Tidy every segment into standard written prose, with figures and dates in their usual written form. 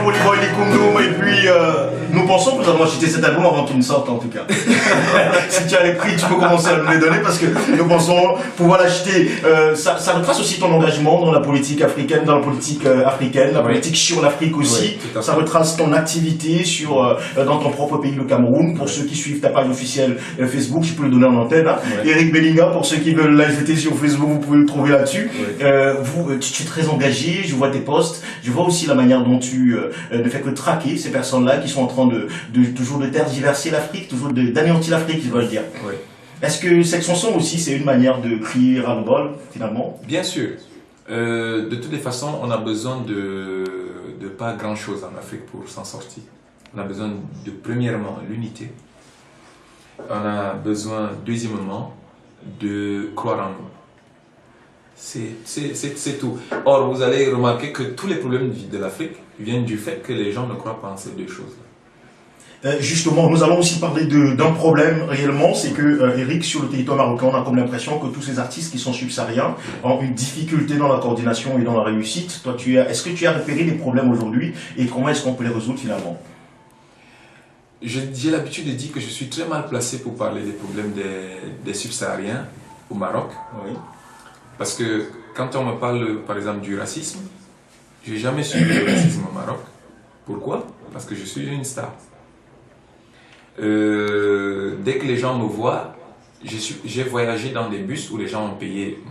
Polyboy les Kundum, et puis nous pensons que nous allons acheter cet album avant qu'il ne sorte en tout cas. Si tu as les prix, tu peux commencer à nous les donner parce que nous pensons pouvoir l'acheter. Ça retrace aussi ton engagement dans la politique africaine, la politique sur l'Afrique aussi. Oui, ça retrace ton activité dans ton propre pays, le Cameroun. Pour ceux qui suivent ta page officielle Facebook, je peux le donner en antenne. Hein. Oui. Eric Bellinga, pour ceux qui veulent l'ajouter sur Facebook, vous pouvez le trouver là-dessus. Oui. Tu es très engagé, je vois tes posts, je vois aussi la manière dont tu ne fais que traquer ces personnes-là qui sont en train toujours de tergiverser l'Afrique, toujours d'anéantir l'Afrique, je dois le dire. Oui. Est-ce que cette chanson aussi, c'est une manière de crier à bol finalement? Bien sûr. De toutes les façons, on a besoin de pas grand-chose en Afrique pour s'en sortir. On a besoin de, premièrement, l'unité. On a besoin, deuxièmement, de croire en nous. C'est tout. Or, vous allez remarquer que tous les problèmes de l'Afrique viennent du fait que les gens ne croient pas en ces deux choses-là. Justement, nous allons aussi parler d'un problème réellement, c'est que Eric, sur le territoire marocain, on a comme l'impression que tous ces artistes qui sont subsahariens ont une difficulté dans la coordination et dans la réussite. Toi, est-ce que tu as repéré des problèmes aujourd'hui et comment est-ce qu'on peut les résoudre finalement? J'ai l'habitude de dire que je suis très mal placé pour parler des problèmes des subsahariens au Maroc. Oui. Parce que quand on me parle, par exemple, du racisme, je n'ai jamais suivi le racisme au Maroc. Pourquoi? Parce que je suis une star. Dès que les gens me voient, j'ai voyagé dans des bus où les gens ont payé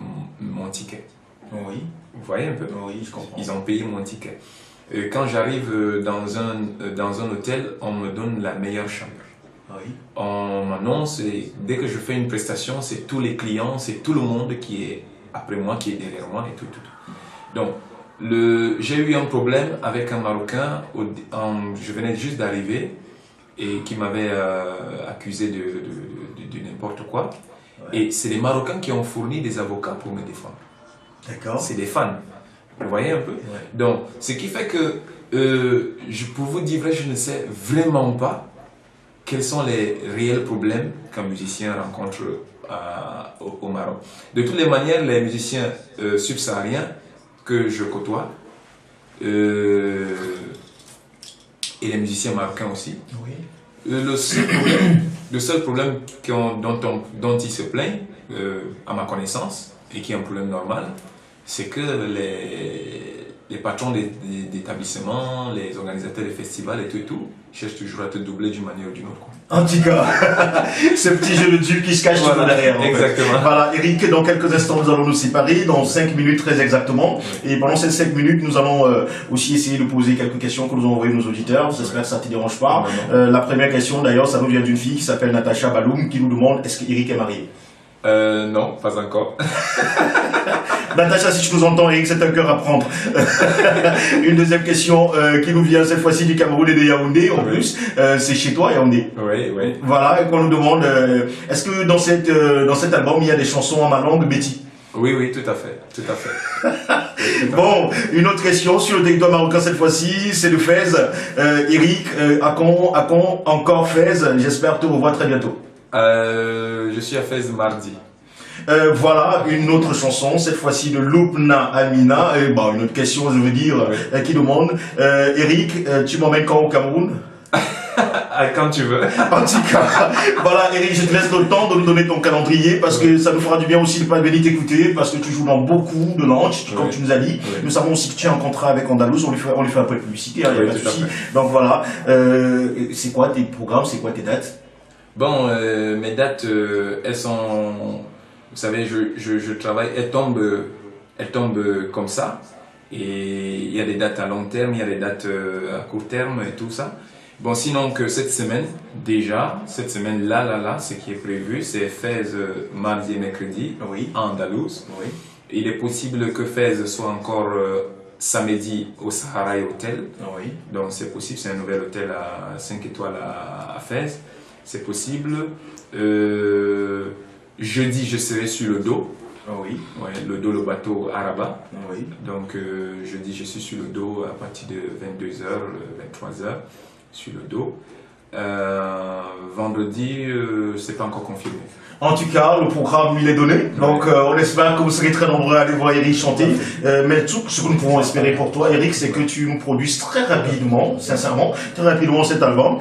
mon ticket. Oui. Vous voyez un peu? Oui, je comprends. Ils ont payé mon ticket. Quand j'arrive dans un hôtel, on me donne la meilleure chambre. Oui. On m'annonce et dès que je fais une prestation, c'est tous les clients, c'est tout le monde qui est après moi, qui est derrière moi et tout. Donc, j'ai eu un problème avec un Marocain, je venais juste d'arriver et qui m'avait accusé de n'importe quoi. Ouais. Et c'est les Marocains qui ont fourni des avocats pour me défendre. D'accord. C'est des fans. Vous voyez un peu? Ouais. Donc, ce qui fait que, pour vous dire vrai, je ne sais vraiment pas quels sont les réels problèmes qu'un musicien rencontre au Maroc. De toutes les manières, les musiciens subsahariens que je côtoie, et les musiciens marocains aussi, oui. Le seul problème dont ils se plaignent, à ma connaissance, et qui est un problème normal, c'est que les patrons d'établissements, les organisateurs des festivals et tout, cherchent toujours à te doubler d'une manière ou d'une autre. En tout cas, ce petit jeu de Dieu qui se cache voilà, derrière. Exactement. En fait. Voilà, Eric, dans quelques instants, nous allons nous séparer, dans 5 minutes très exactement. Oui. Et pendant ces 5 minutes, nous allons aussi essayer de poser quelques questions que nous ont envoyées nos auditeurs. J'espère que ça ne te dérange pas. La première question, d'ailleurs, ça nous vient d'une fille qui s'appelle Natacha Baloum, qui nous demande est-ce qu'Eric est marié? Non, pas encore. Natacha, si tu nous entends, Eric, c'est un cœur à prendre. Une deuxième question qui nous vient cette fois-ci du Cameroun et de Yaoundé, en plus. C'est chez toi, Yaoundé. Oui. Voilà, et qu'on nous demande, est-ce que dans cet album, il y a des chansons en ma langue, Betty? Oui, tout à fait. Bon, une autre question sur le territoire marocain cette fois-ci, c'est de Fès. Eric, à quand encore Fès? J'espère te revoir très bientôt. Je suis à Fès mardi. Voilà, une autre chanson, cette fois-ci de Loupna Amina. Une autre question, je veux dire, qui demande Eric, tu m'emmènes quand au Cameroun? Quand tu veux. En tout cas, voilà, Eric, je te laisse le temps de nous donner ton calendrier parce que ça nous fera du bien aussi de ne pas venir t'écouter parce que tu joues dans beaucoup de langues, comme tu nous as dit. Nous savons aussi que tu as un contrat avec Andalous, on lui fait un peu de publicité, hein, y a pas de souci. Donc voilà, c'est quoi tes programmes, c'est quoi tes dates? Bon, mes dates, elles sont, vous savez, je travaille, elles tombent comme ça. Et il y a des dates à long terme, il y a des dates à court terme et tout ça. Bon, sinon que cette semaine, ce qui est prévu, c'est Fès mardi et mercredi à Andalouse. Oui. Il est possible que Fès soit encore samedi au Sahara Hotel. Oui. Donc c'est possible, c'est un nouvel hôtel à 5 étoiles à Fès. C'est possible. Jeudi, je serai sur le dos. Oui. Ouais, le bateau Araba. Oui. Donc jeudi, je suis sur le dos à partir de 22h, 23h, sur le dos. Vendredi, c'est pas encore confirmé. En tout cas, le programme, il est donné. Donc, on espère que vous serez très nombreux à aller voir Eric chanter. Mais tout ce que nous pouvons espérer pour toi, Eric, c'est que tu nous produises très rapidement, sincèrement, très rapidement cet album.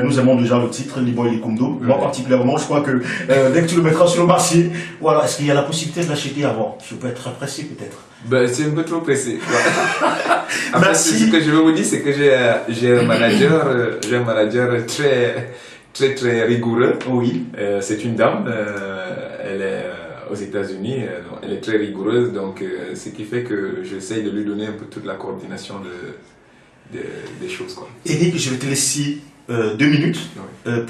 Nous aimons déjà le titre, Liboy Likumdo. Moi, particulièrement, je crois que dès que tu le mettras sur le marché, voilà, est-ce qu'il y a la possibilité de l'acheter avant? Je peux être pressé, peut-être. Ben, c'est un peu trop pressé. Merci. Ce que je veux vous dire, c'est que j'ai un manager très rigoureux. Oui. C'est une dame, elle est aux États-Unis, elle est très rigoureuse, donc ce qui fait que j'essaye de lui donner un peu toute la coordination des choses, quoi. Eric, je vais te laisser 2 minutes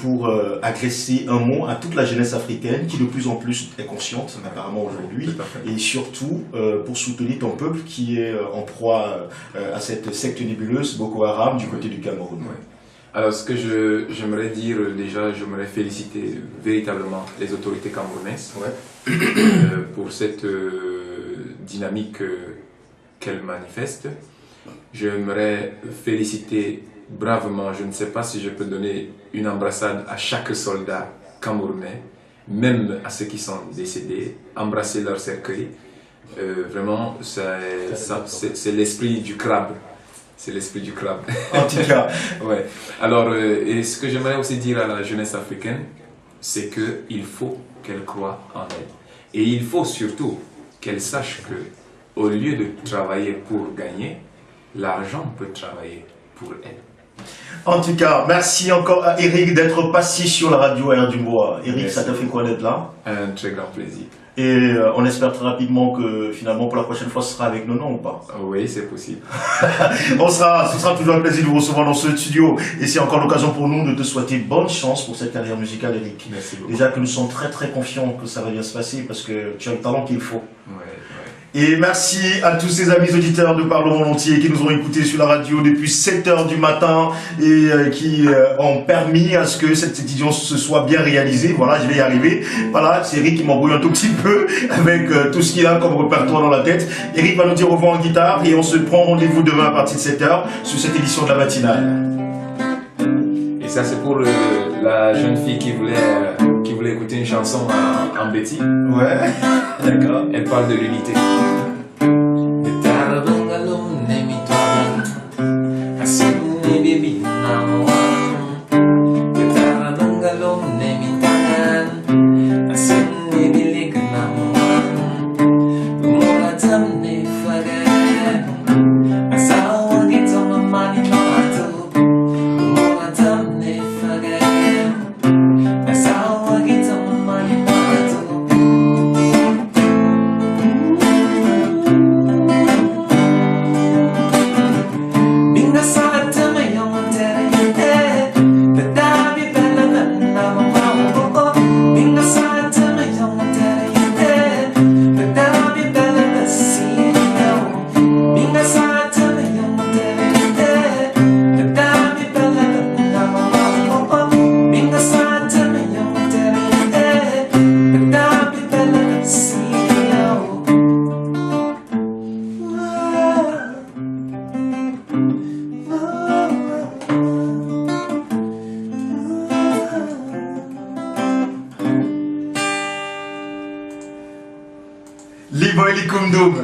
pour adresser un mot à toute la jeunesse africaine qui de plus en plus est consciente, apparemment aujourd'hui, et surtout pour soutenir ton peuple qui est en proie à cette secte nébuleuse Boko Haram du côté du Cameroun. Ouais. Alors, ce que j'aimerais dire déjà, j'aimerais féliciter véritablement les autorités camerounaises pour cette dynamique qu'elles manifestent. J'aimerais féliciter bravement, je ne sais pas si je peux donner une embrassade à chaque soldat camerounais, même à ceux qui sont décédés, embrasser leur cercueil. Vraiment, c'est l'esprit du crabe. C'est l'esprit du crabe. En tout cas. Ouais. Alors, et ce que j'aimerais aussi dire à la jeunesse africaine, c'est qu'il faut qu'elle croie en elle. Et il faut surtout qu'elle sache que, au lieu de travailler pour gagner, l'argent peut travailler pour elle. En tout cas, merci encore à Eric d'être passé sur la radio Air du Bois. Eric, merci. Ça t'a fait quoi d'être là? Un très grand plaisir. Et on espère très rapidement que finalement pour la prochaine fois ce sera avec nous, non ou pas? Oui, c'est possible. Ce sera toujours un plaisir de vous recevoir dans ce studio. Et c'est encore l'occasion pour nous de te souhaiter bonne chance pour cette carrière musicale, Eric. Merci beaucoup. Déjà que nous sommes très très confiants que ça va bien se passer parce que tu as le talent qu'il faut. Ouais. Et merci à tous ces amis auditeurs de Par le Monde Entier qui nous ont écoutés sur la radio depuis 7 h du matin et qui ont permis à ce que cette édition se soit bien réalisée. Voilà, je vais y arriver. Voilà, c'est Eric qui m'embrouille un tout petit peu avec tout ce qu'il a comme répertoire dans la tête. Eric va nous dire au revoir en guitare et on se prend rendez-vous demain à partir de 7 h sur cette édition de la matinale. Et ça, c'est pour la jeune fille qui voulait écouter une chanson en Betty. Ouais, d'accord. Elle parle de l'unité.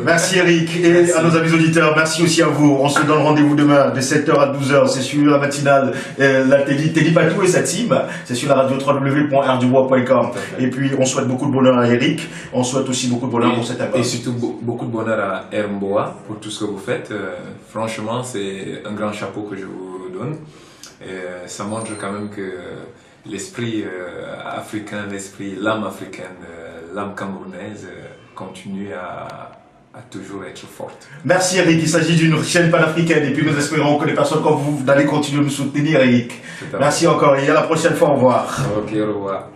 Merci Eric et merci à nos amis auditeurs, merci aussi à vous. On se donne rendez-vous demain de 7 h à 12 h, c'est sur la matinale, la Teddy Patou et sa team, c'est sur la radio www.rdubois.com. Et puis on souhaite beaucoup de bonheur à Eric, on souhaite aussi beaucoup de bonheur pour cet album. Et surtout beaucoup de bonheur à Hermboa pour tout ce que vous faites. Franchement, c'est un grand chapeau que je vous donne. Ça montre quand même que l'esprit africain, l'âme africaine, l'âme camerounaise continue à toujours être forte. Merci Eric, il s'agit d'une chaîne panafricaine et puis nous espérons que les personnes comme vous allez continuer de nous soutenir Eric. Merci encore et à la prochaine fois, au revoir. Ok, au revoir.